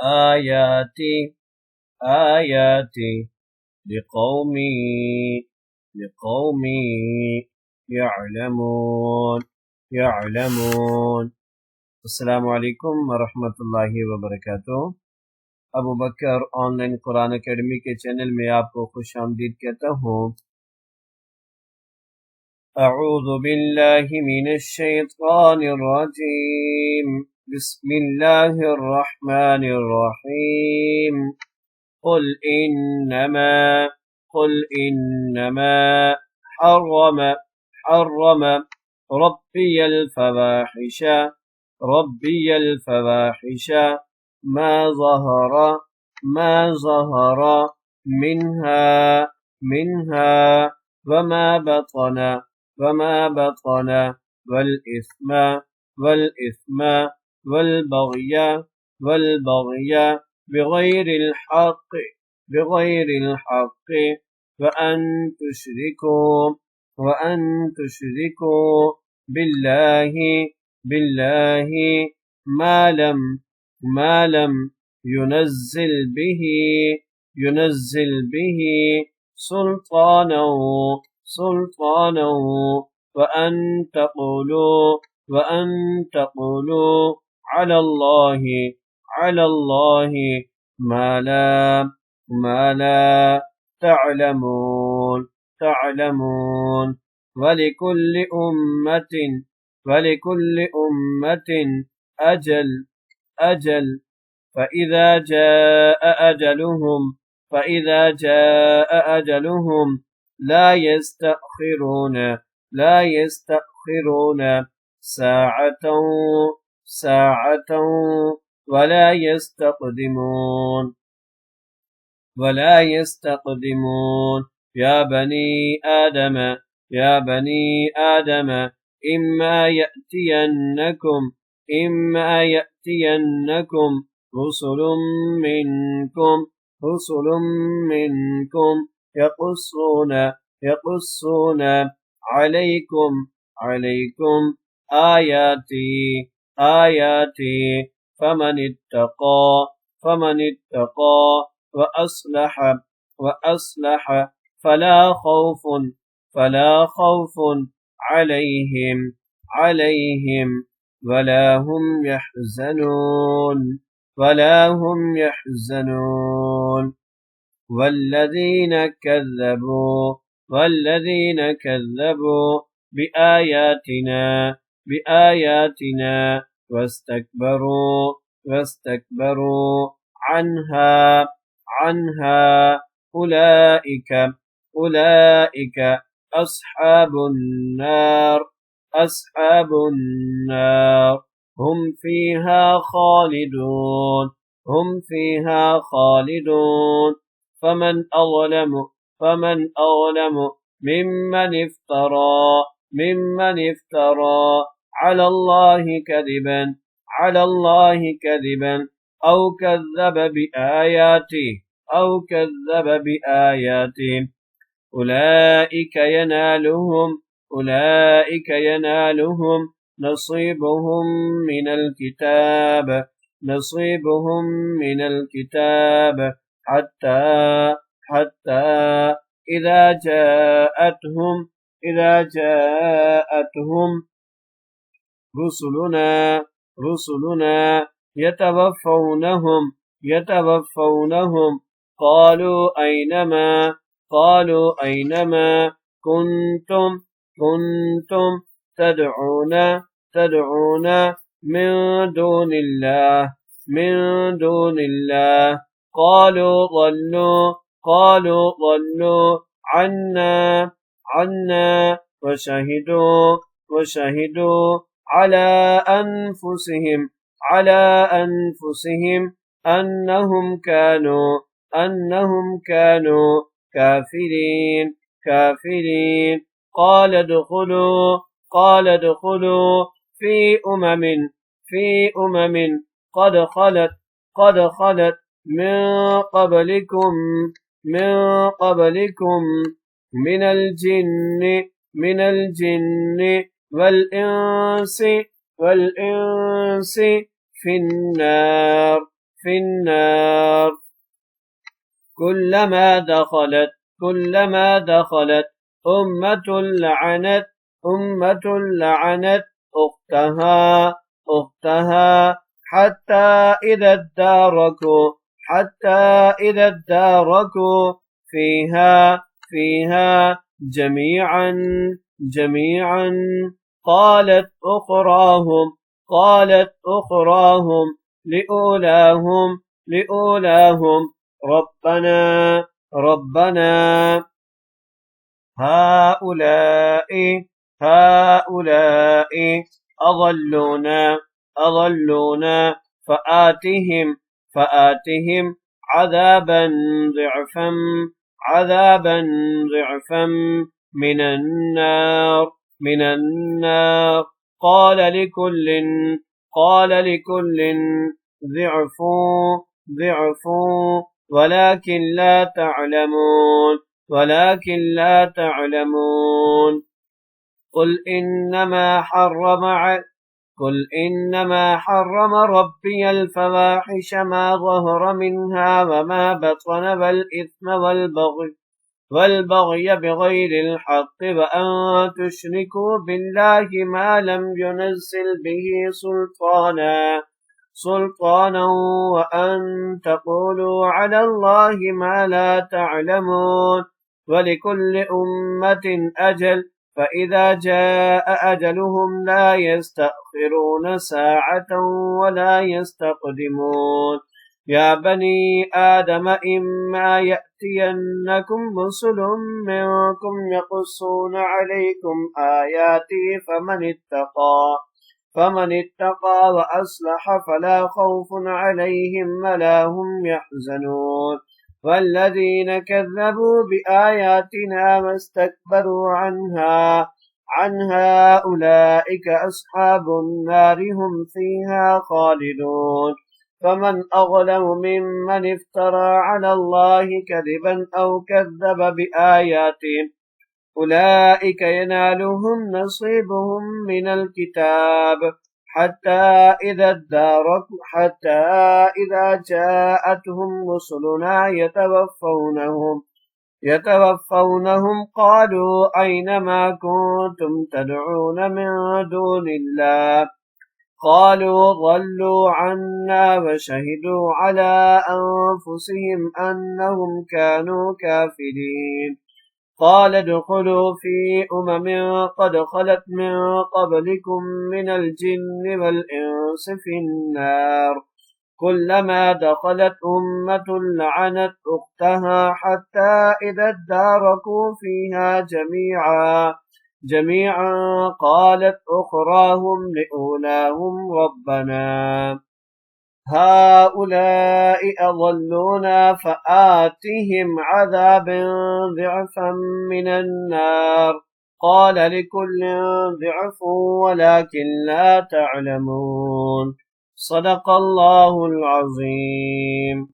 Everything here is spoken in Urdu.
آياتي آياتي لقوم يعلمون. السلام علیکم ورحمۃ اللہ وبرکاتہ۔ ابو بکر آن لائن قرآن اکیڈمی کے چینل میں آپ کو خوش آمدید کہتا ہوں۔ اعوذ باللہ من الشیطان الرجیم، بسم اللہ الرحمن الرحیم۔ قل انما حرم ربی الفواحش ما ظهر منها وما بطن والإثم والبغي بغير الحق وأن تشركوا بالله ما لم ينزل به سلطانا وأن تقولوا على الله ما لا تعلمون ولكل أمة أجل فإذا جاء أجلهم لا يستأخرون ساعة ولا يستقدمون يا بني آدم إما يأتينكم رسل منكم يقصون عليكم آياتي فمن اتقى وأصلح فلا خوف عليهم ولا هم يحزنون والذين كذبوا بآياتنا واستكبروا عنها أولئك أصحاب النار هم فيها خالدون فمن أظلم ممن افترى على الله كذبا أو كذب بآياته أولئك ينالهم نصيبهم من الكتاب حتى إذا جاءتهم رسلنا يتوفونهم قالوا أينما كنتم تدعون من دون الله قالوا ضلوا عنا وشهدوا على أنفسهم أنهم كانوا كافرين قال ادخلوا في أمم قد خلت من قبلكم من الجن والإنس في في النار. كلما دخلت أمة لعنت أختها حتى إذا اداركوا فيها جميعا قالت أخراهم لأولاهم ربنا هؤلاء أضلونا فآتهم عذابا ضعفا من النار. قال لكل ضعف ولكن لا تعلمون. قل إنما حرم ربي الفواحش ما ظهر منها وما بطن والإثم والبغي بغير الحق وأن تشركوا بالله ما لم ينزل به سلطانا وأن تقولوا على الله ما لا تعلمون. ولكل أمة أجل فإذا جاء أجلهم لا يستأخرون ساعة ولا يستقدمون. يا بني آدم إما يأتينكم رسل منكم يقصون عليكم آياتي فمن اتقى وأصلح فلا خوف عليهم ولا هم يحزنون. والذين كذبوا بآياتنا واستكبروا عنها أولئك أصحاب النار هم فيها خالدون. فمن أظلم ممن افترى على الله كذبا أو كذب بآياته أولئك ينالهم نصيبهم من الكتاب حتى إذا جاءتهم رسلنا يتوفونهم قالوا أين ما كنتم تدعون من دون الله قالوا ضلوا عنا وشهدوا على أنفسهم أنهم كانوا كافرين. قال ادخلوا في قد خلت من قبلكم من الجن والإنس في النار كلما دخلت أمة لعنت أختها حتى إذا اداركوا فيها جميعا قالت أخراهم لأولاهم ربنا هؤلاء أضلونا فآتهم عذابا ضعفا من النار. قال لكل ضعف ولكن لا تعلمون. صدق الله العظيم.